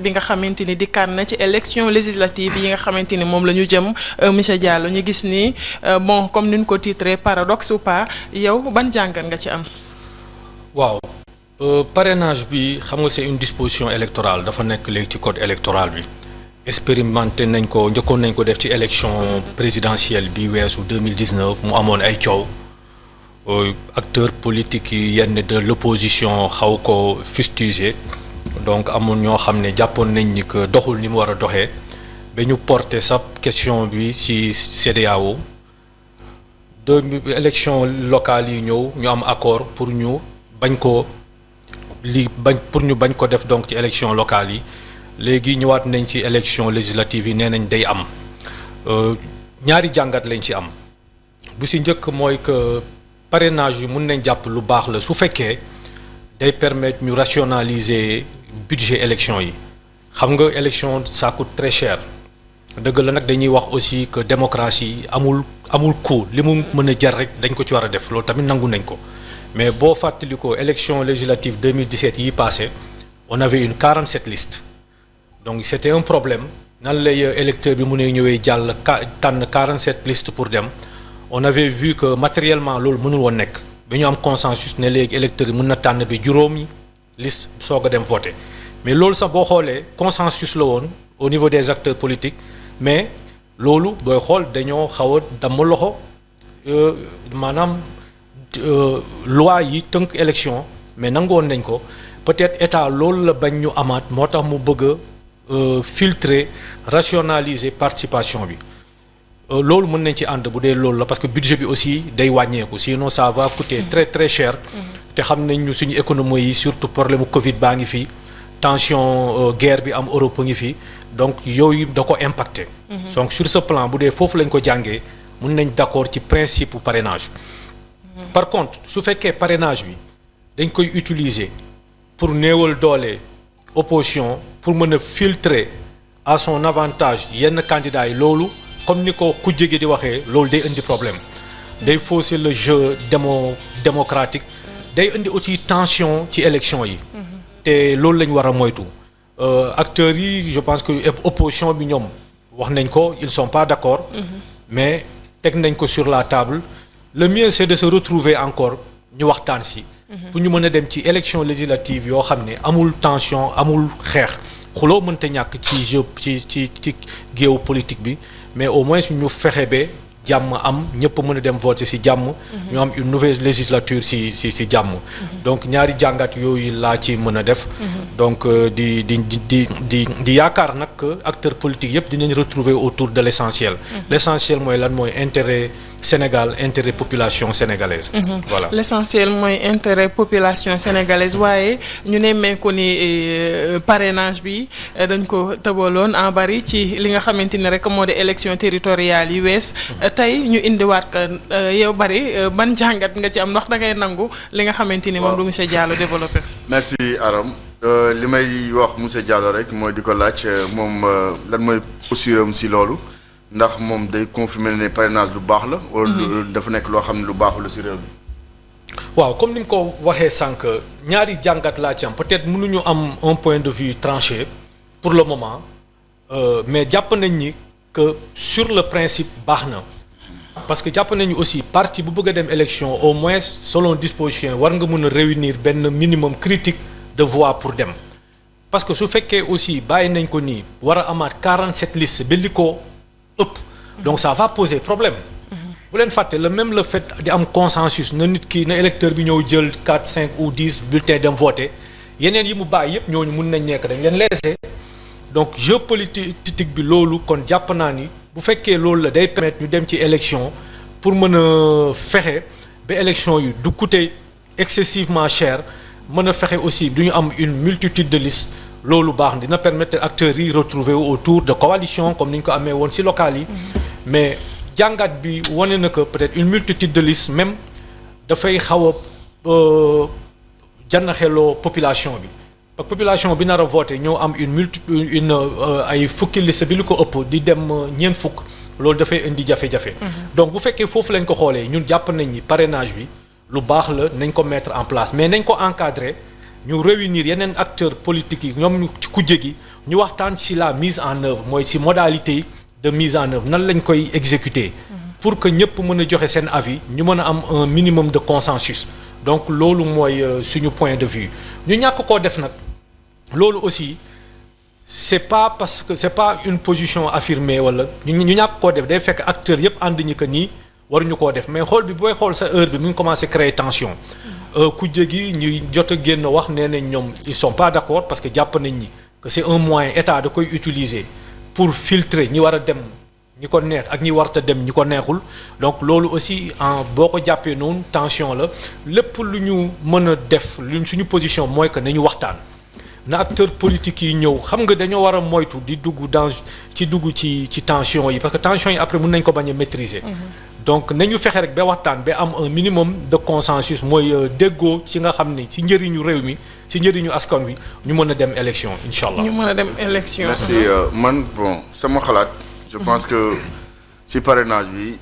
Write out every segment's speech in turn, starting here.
bi nga xamante ni dikkaat na ci élection législative yi nga xamante ni moom la ñu jëm monsieur Diallo ñu gis ni bon comme ni ñu ko titré paradoxe ou pas yow ban jàngat nga ci am. waaw parrainage bi xam nga c'est une disposition électorale dafa nekk léegi ci code électoral bi expérimenté nañ ko njëkkoon nañ ko def ci élection présidentielle bi weesu 2019 mu amoon ay coow acteurs politiques yi yenn de l'opposition xaw ko fustiger. Donc amoon ñoo xam ne jàppoon nañ ni que doxul ni mu war a doxee ba ñu porter sa question bi ci CEDEAO élection locale yi ñëw ñu am accord pour ñu bañ ko bañ ko def donc ci élection locale yi léegi ñëwaat nañ ci élection législative yi nee nañ day am ñaari jàngat lañ ci am bu ci njëkk mooy que parrainage yi mun nañ jàpp lu baax la su fekkee day permettre ñu rationaliser budget élection yi xam nga élection ça coûte très cher dëgg la nag dañuy wax aussi que démocratie amul coût li mu mën a jar rek dañ ko ci war a def loolu tamit nangu nañ ko mais boo fàttalikoo élection législative 2017 yi passé on avait une 47 listes donc c'était un problème nan lay électeur bi mu ne ñëwee jàll tànn 47 listes pour dem on avait vu que matériellement loolu mënul woon nekk ba ñu am consensus ne léegi électeurs yi mën na tànn bi juróomi liste soog a dem voter mais loolu sax boo xoolee consensus la woon au niveau des acteurs politiques mais loolu booy xool dañoo xaw a damm loxo maanaam loi yi tënk élection mais nangoon nañ ko peut-être état loolu la bañ ñu amaat moo tax mu bëgg a filtrer rationaliser participation bi loolu mën nañ ci ànd bu dee loolu la parce que budget bi aussi day wàññeeku sinon ça va coûter très très cher te xam nañ ñu suñu économie yi surtout problème Covid baa ngi fii tension guerre bi am Europe ngi fii donc yooyu da ko impacté donc sur ce plan bu dee foofu lañ ko jàngee mën nañ d'accord ci principe parrainage par contre su fekkee parrainage bi dañ koy utiliser pour néewal doole opposition pour mën a filtrer à son avantage yenn candidats yi loolu comme ni ko ku jege di waxee loolu day indi problème day fausser le jeu démocratique day indi aussi tension ci élection yi te loolu la ñu war a moytu acteurs yi je pense que opposition bi ñoom wax nañ ko ils sont pas d'accord mais teg nañ ko sur la table le mieux c'est de se retrouver encore ñu waxtaan si pour ñu mën a dem ci élection législative yoo xam ne amul tension amul xeex xuloo mënta ñàkk ci jeu ci géew politique bi mais au moins ñu fexe ba jàmm am ñëpp mën a dem voter ci jàmm ñu am une nouvelle législature ci jàmm donc ñaari jàngat yooyu laa ci mën a def donc di yaakaar nag que acteurs politiques yëpp dinañ retrouver autour de l'essentiel l'essentiel mooy lan mooy intérêt Sénégal intérêt population sénégalaise voilà l'essentiel mooy intérêt population sénégalaise waaye ñu nemmeeku ni parrainage bi dañ ko tëbaloon en bari ci li nga xamante ni rek moo di élection territoriale yi wees tey ñu indiwaat ka yow bari ban jàngat nga ci am ndax da ngay nangu li nga xamante ni moom du monsieur Diallo développé. merci Aram li may wax monsieur Diallo rek mooy di ko laaj moom lan mooy posture am si loolu ndax moom day confirmer ne parrainage lu baax la. wala dafa nekk loo xam ne lu baaxul la si réew mi. waaw comme ni nga ko waxee sànq ñaari jàngat laa ci am peut-être mënuñu am un point de vue tranché pour le moment mais jàpp nañ ni que sur le principe baax na. parce que jàpp nañu aussi parti bu bëgg a dem élection au moins selon disposition war nga mën a réunir benn minimum critique de voix pour dem parce que su fekkee aussi bàyyi nañ ko nii war a amaat 47 listes ba li ko ëpp donc ça va poser problème bu leen fàtte le fait di am consensus na nit ki na électeur bi ñëw jël 4 5 ou 10 bulletins dem voter yeneen yi mu bàyyi yépp ñooñu mun nañ nekk dañ leen laisser donc jeu politique bi loolu kon jàpp naa ni bu fekkee loolu la day permettre ñu dem ci élection pour mën a fexe ba élection yi du coûter excessivement cher mën a fexe aussi du ñu am une multitude de listes loolu baax dina permettre acteurs yi retrouver autour de coalition comme ni ñu ko amee woon ci locales yi mais jàngat bi wane na que peut-être une multitude de listes même dafay xaw a jannaxeloo population bi parce que population bi nar a voté ñoo am ay fukki liste bi lu ko ëpp di dem ñeent fukk loolu dafay indi jafe-jafe donc bu fekkee foofu lañ ko xoolee ñun jàpp nañ ni parrainage bi lu baax la nañ ko mettre en place mais nañ ko encadrer ñu réunir yeneen acteurs politiques yi ñoom ci kujje gi ñu waxtaan ci la mise en œuvre mooy ci modalité de mise en œuvre nan lañ koy exécuter pour que ñëpp mën a joxe seen avis ñu mën a am un minimum de consensus donc loolu mooy suñu point de vue ñu ñàkk koo def nag loolu aussi c'est pas parce que c'est pas une position affirmée wala ñu ñàkk koo def day fekk acteurs yëpp ànd ñi que nii waruñu koo def mais xool bi booy xool sa heure bi mu ngi commencé créer tension kujje gi ñuy jot a génn wax nee nañ ñoom ils sont pas d'accord parce que jàpp nañ ni que c'est un moyen état da koy utiliser pour filtrer ñi war a dem ñi ko neex ak ñi warta dem ñi ko neexul donc loolu aussi en boo ko jàppee noonu tension la lépp lu ñu mën a def lu suñu position mooy que nañu waxtaan na acteurs politiques yi ñëw xam nga dañoo war a moytu di dugg ci tension yi parce que tension yi après mën nañ ko bañ a maîtriser donc nañu fexe rek ba waxtaan ba am un minimum de consensus mooy déggoo ci nga xam ni ci njëriñu réew mi ci njëriñu askan wi ñu mën a dem élection incha allah. ñu mën a dem élection. merci man bon sama xalaat. je pense que ci parrainage bi.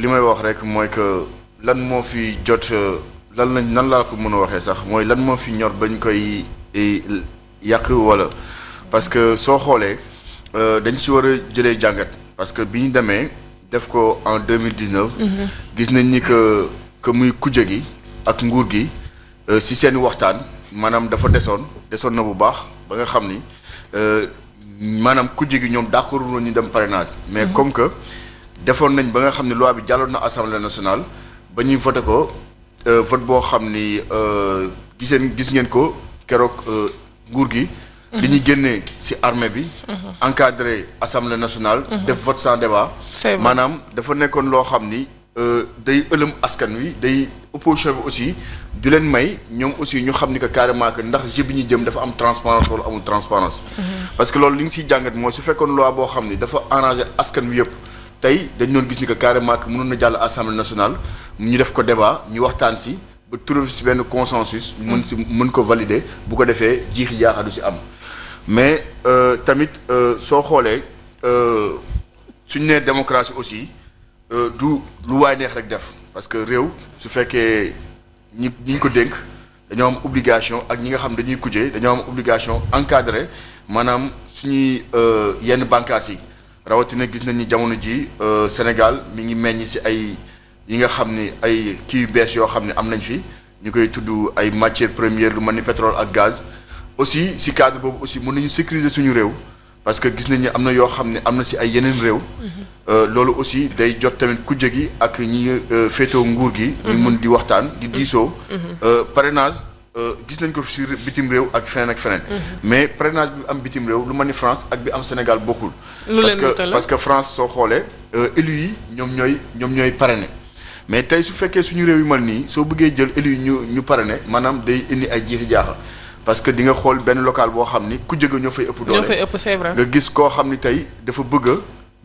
li may wax rek mooy que lan moo fi jot nan laa ko mën a waxee sax mooy lan moo fi ñor bañ koy yàq wala parce que soo xoolee dañ ci war a jëlee jàngat parce que bi ñu demee. def ko en 2019. gis nañ ni que muy kujje gi ak nguur gi ci seen waxtaan maanaam dafa desoon na bu baax ba nga xam ni maanaam kujje gi ñoom d'accord woon ñu dem parrainage. mais comme que defoon nañ ba nga xam ni loi bi jàlloon na assemblée nationale ba ñuy voté ko vote boo xam ni gis ngeen ko keroog nguur gi. li ñuy génnee ci armée bi. encadré assemblée nationale. def vote sans débat. maanaam dafa nekkoon loo xam ni day ëlëm askan wi day opposition bi aussi du leen may ñoom aussi ñu xam ni que carrément que ndax jeu bi ñuy jëm dafa am transparence wala amul transparence parce que loolu li nga siy jàngat mooy su fekkoon loi boo xam ni dafa arrangé askan wi yëpp tey dañ doon gis ni que carrément que mënoon na jàll assemblée nationale ñu def ko débat ñu waxtaan si ba trouver si benn consensus. mën ko valider bu ko defee jiixi jaaxa du si am. mais tamit soo xoolee suñu nee démocratie aussi du lu waay neex rek def parce que réew su fekkee ñi ñu ko dénk dañoo am obligation ak ñi nga xam dañuy kujjee dañoo am obligation encadré maanaam suñuy yenn bànqaas yi rawatina gis nañ ni jamono ji Sénégal mi ngi meññ ci ay yi nga xam ni ay kii yu bees yoo xam ne am nañ fi ñu koy tudd ay matières premières lu mel ni pétrole ak gaz. aussi ci cadre boobu aussi mën nañu sécuriser suñu réew parce que gis nañ ni am na yoo xam ne am na ci ay yeneen réew. loolu aussi day jot tamit kujje gi ak ñi féetoo nguur gi. ñu mën di waxtaan di diisoo. parrainage gis nañ ko ci bitim réew ak feneen. mais parrainage bi am bitim réew lu mel ni France ak bi am Sénégal bokkul. parce que France soo xoolee élus yi ñoom ñooy parrainé mais tey su fekkee suñu réew yu mel nii soo bëggee jël élus yi ñu parrainé maanaam day indi ay jiixi jaaxa. parce que di nga xool benn local boo xam ni ku jóge ñoo fay ëpp doole. c'est vrai. nga gis koo xam ni tey dafa bëgg a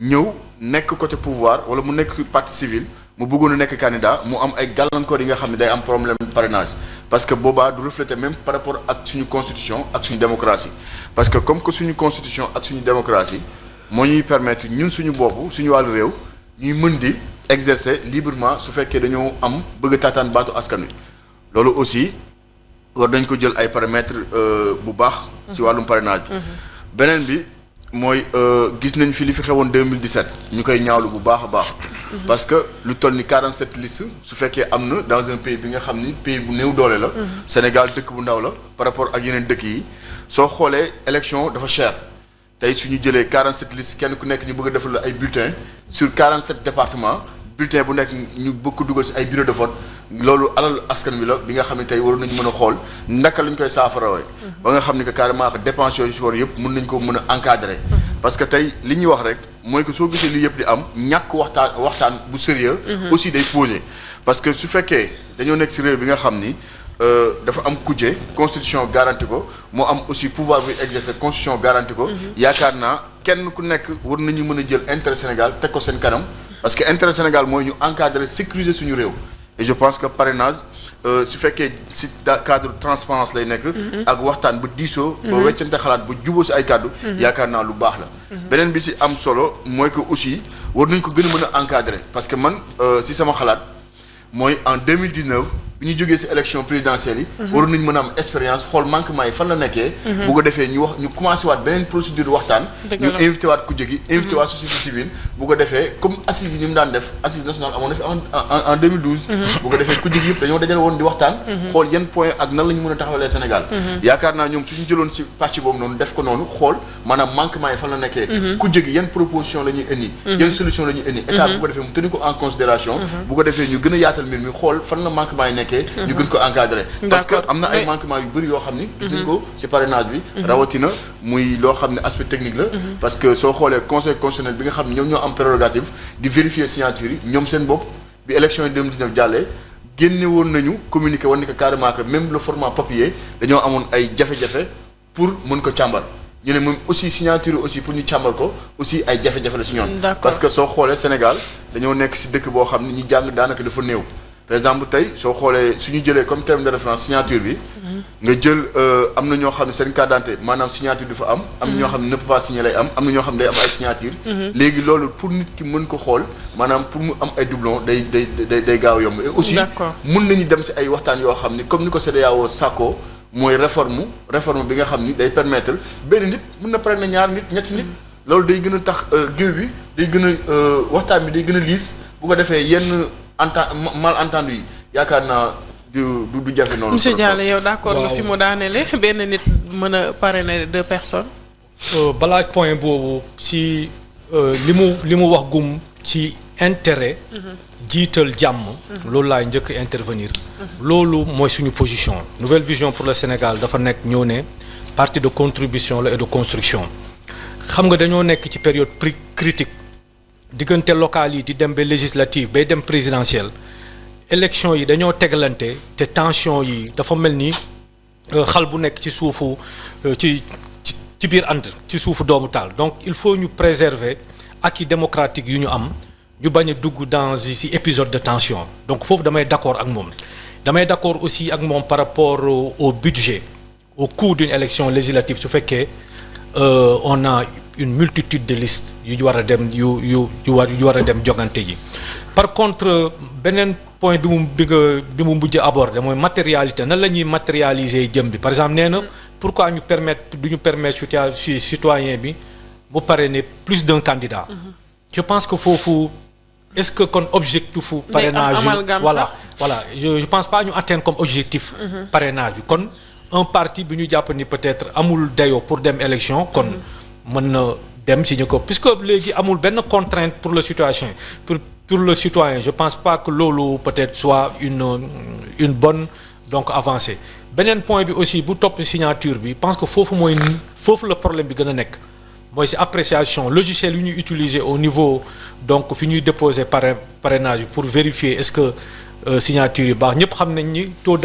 ñëw nekk côté pouvoir wala mu nekk partie civile mu bëggoon a nekk candidat mu am ay gàllankoor yi nga xam ne day am problème parrainage parce que boobaa du refléter même par rapport ak suñu constitution ak suñu démocratie parce que comme que suñu constitution ak suñu démocratie moo ñuy permettre ñun suñu bopp suñu wàllu réew ñuy mën di exercer librement su fekkee dañoo am bëgg a taataan baatu askan wi loolu aussi. war dañ ko jël ay paramètres bu baax. ci wàllum parrainage bi. beneen bi mooy gis nañ fi li fi xewoon 2017 ñu koy ñaawlu bu baax a baax. parce que lu toll ni 47 listes su fekkee am na dans un pays bi nga xam ni pays bu néew doole la. Sénégal dëkk bu ndaw la par rapport ak yeneen dëkk yi soo xoolee élection dafa cher tey su ñu jëlee 47 listes kenn ku nekk ñu bëgg a defal la ay bulletins sur 47 départements. bulletin bu nekk ñu bëgg ko dugal ci ay bureau de vote loolu alal askan wi la bi nga xam ne tey waroon nañu mën a xool naka lañ koy saafarawee ba nga xam ne que carrément que dépenses yooyu ci war yëpp mën nañ ko mën a encadrer parce que tey li ñuy wax rek mooy que soo gisee lii yëpp di am ñàkk waxtaan bu sérieux aussi day posé parce que su fekkee dañoo nekk ci réew bi nga xam ni dafa am kujje constitution garanti ko moo am aussi pouvoir bi exercer constitution garanti ko yaakaar naa kenn ku nekk war nañu mën a jël intérêt Sénégal teg ko seen kanam parce que intérêt Sénégal mooy ñu encadrer sécuriser suñu réew et je pense que parrainage su fekkee ci cadre transparence lay nekk ak waxtaan ba diisoo ba weccante xalaat ba juboo ci ay kàddu yaakaar naa lu baax la beneen bi ci am solo mooy que aussi war nañ ko gën a mën a encadrer parce que man ci sama xalaat mooy en 2019 bi ñu jógee ci élection présidentielle yi waroon nañu mën a am expérience xool manquement yi fan la nekkee bu ko defee ñu commencé waat beneen procédure waxtaan ñu invité waat ku jógi invité waat société civile bu ko defee comme assise yi ni mu daan def assise nationale amoon na fi en 2012 bu ko defee ku jógi yëpp dañoo dajale woon di waxtaan xool yan point ak nan la ñu mën a taxawalee Sénégal yaakaar naa ñoom suñu jëloon ci pàcc boobu noonu def ko noonu xool maanaam manquement yi fan la nekkee ku jógi yan proposition la ñuy indi yan solution la ñuy indi état bu ko defee mu tenir ko en considération bu ko defee ñu gën a yaatal mbir mi xool fan la manquement yi nekkee ñu gën ko encadrer parce que am na ay manquement yu bëri yoo xam ni gis nañ ko ci parrainage bi rawatina muy loo xam ne aspect technique la parce que soo xoolee conseil constitutionnel bi nga xam ne ñoom ñoo am prérogative di vérifier signature yi ñoom seen bopp bi élection yi 2019 jàllee génne woon nañu communiqué woon ni que carrément que même le format papier dañoo amoon ay jafe-jafe pour mën ko càmbar ñu ne moom aussi signature aussi pour ñu càmbar ko aussi ay jafe-jafe la ci ñoon parce que soo xoolee Sénégal dañoo nekk ci dëkk boo xam ne ñi jàng daanaka dafa néew par exemple tey soo xoolee suñu jëlee comme terme de référence signature bi nga jël am na ñoo xam ne seen carte d'identité maanaam signature du fa am na ñoo xam ne ne peut pas signer lay am na ñoo xam ne day am ay signature léegi loolu pour nit ki mën ko xool maanaam pour mu am ay doublon day gaaw yomb et aussi mën nañu dem ci ay waxtaan yoo xam ni comme ni ko CEDEAO sàkkoo mooy réforme bi nga xam ni day permettre benn nit mën na parrainer ñaar nit ñetti nit loolu day gën a tax géew bi day gën a waxtaan bi day gën a liis bu ko defee yenn malentendu yi yaakaar naa du jafe noonu. monsieur Diallo yow d'accord nga fi mu daanele benn nit mën a parrainer 2 personnes. balaa point boobu si li mu wax gum ci intérêt. jiital jàmm. loolu laay njëkk intervenir. loolu mooy suñu position. Nouvelle Vision pour le Sénégal dafa nekk ñoo ne parti de contribution la et de construction xam nga dañoo nekk ci période critique diggante locales yi di dem ba législative bay dem présidentielle élection yi dañoo tegalante te tension yi dafa mel ni xal bu nekk ci suufu ci biir ànd ci suufu doomu taal donc il faut ñu préserver acquis démocratique yu ñu am ñu bañ a dugg dans ci épisode de tension donc foofu damay d'accord ak moom damay d'accord aussi ak moom par rapport au budget au coût d'une élection législative su fekkee on a une multitude de listes yu war a dem yu war a dem jogante ji par contre beneen point bi mu mujj aborder mooy matérialité nan la ñuy matérialiser jëm bi par exemple nee na pourquoi ñu permettre citoyen bi mu parrainer plus d'un candidat je pense que foofu est-ce que kon objectif parrainage voilà je pense pas ñu atteindre comme objectif parrainage bi kon un parti bi ñu jàpp ni peut-être amul dayoo pour dem élection kon mën na dem ci ñu ko puisque léegi amul benn contrainte pour le citoyen je pense pas que loolu peut-être soit une bonne donc avancée beneen point bi aussi bu topp signature bi pense que foofu la problème bi gën a nekk mooy ci appréciation logiciel yu ñuy utiliser au niveau donc fi ñuy déposer parrainage bi pour vérifier est-ce que signature yu baax ñëpp xam nañ ni taux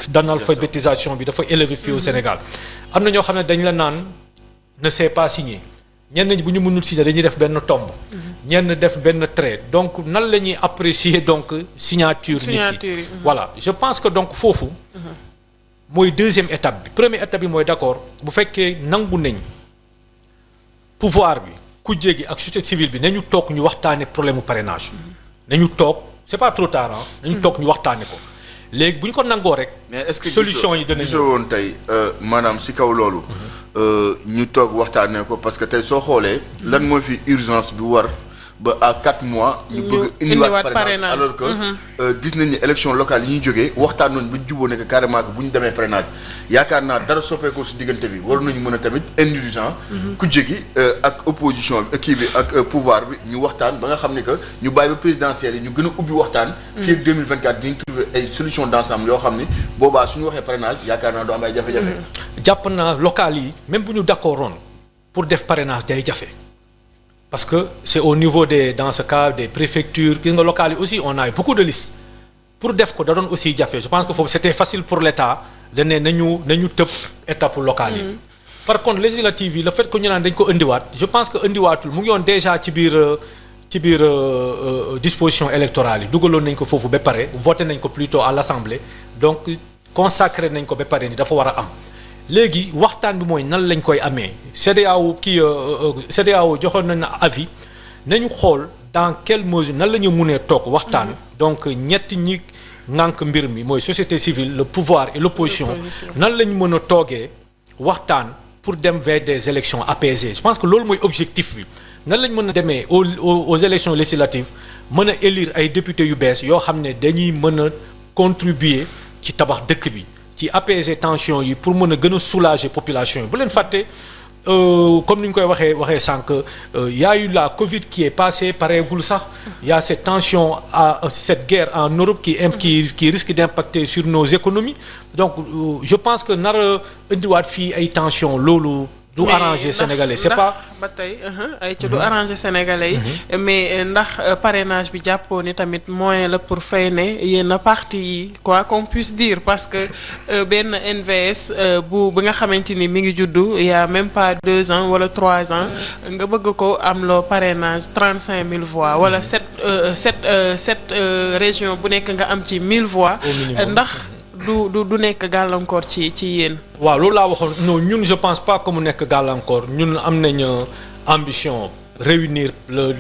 d'analphabétisation bi dafa élevé fii au Sénégal am na ñoo xam ne dañ la naan ne sait pas signer ñenn ñi bu ñu mënul signer dañuy def benn tomb ñenn def benn trait donc nan la ñuy apprécier donc signature nit ki voilà je pense que donc foofu mooy deuxième étape bi première étape bi mooy d'accord bu fekkee nangu nañ pouvoir bi kujje gi ak société civile bi nañu toog ñu waxtaane problème mu parrainage nañu toog c'est pas trop tard nañu toog ñu waxtaane ko léegi bu ñu ko nangoo rek. mais est-ce que solution yi danañu gisoo woon tey maanaam ci kaw loolu. ñu toog waxtaanee ko parce que tey soo xoolee. lan moo fi urgence bi war ba à 4 mois. ñu bëgg indiwaat parrainage alors que. gis nañ ni élection locale yi ñuy jógee waxtaan nañ ba jubóo ne que carrément que bu ñu demee parrainage yaakaar naa dara soppeekoo ci diggante bi war nañu mën a tamit indulgent. kujje gi ak opposition bi kii bi ak pouvoir bi ñu waxtaan ba nga xam ne que ñu bàyyi ba présidentielle yi ñu gën a ubbi waxtaan. fii ak 2024 dinañ trouver ay solution d'ensemble yoo xam ni boobaa suñu waxee parrainage yaakaar naa doo am ay jafe-jafe. jàpp naa local yi même bu ñu d'accordoon pour def parrainage day jafe. parce que c'est au niveau dans ce cas des préfectures gis nga locales yi aussi on a beaucoup de listes pour def ko da doon aussi jafe je pense que foofu c'était facile pour l'État de ne nañu tëb étape locale yi. par contre législative yi le fait que ñu naan dañ ko indiwaat je pense que indiwaatul mu ngi yoon déjà ci biir disposition électorale yi dugaloon nañ ko foofu ba pare voté nañ ko plutôt à l'Assemblée donc consacré nañ ko ba pare ni dafa war a am. léegi waxtaan bi mooy nan lañ koy amee CEDEAO joxoon nañ na avis nañu xool dans quelle mesure nan la ñu mënee toog waxtaan. donc ñetti ñi ŋànk mbir mi mooy société civile le pouvoir et l'opposition nan la ñu mën a toogee waxtaan pour dem vers des élections apaisées je pense que loolu mooy objectif bi nan la ñu mën a demee aux élections législatives mën a élire ay députés yu bees yoo xam ne dañuy mën a contribuer ci tabax dëkk bi ci apaiser tension yi pour mën a gën a soulager population yi bu leen fàtte comme ni ñu koy waxee sànq y a eu la Covid qui est passée pareegul sax y a cette tension cette guerre en Europe qui risque d'impacter sur nos économies donc je pense que nar a indiwaat fii ay tension loolu du arranger sénégalais c'est pas ba tey ay ci du arranger sénégalais yi mais ndax parrainage bi jàppoo ni tamit moyen la pour freiner yenn parti yi quoi qu'on puisse dire parce que benn NVS bi nga xamante ni mi ngi juddu il y a même pas 2 ans wala 3 ans nga bëgg ko am loo parrainage 35 000 voix wala 7 région bu nekk nga am ci 1000 voix ndax du nekk gàllankoor ci yéen. waaw loolu laa waxoon non ñun je pense pas que mu nekk gàllankoor ñun am nañ ambition réunir le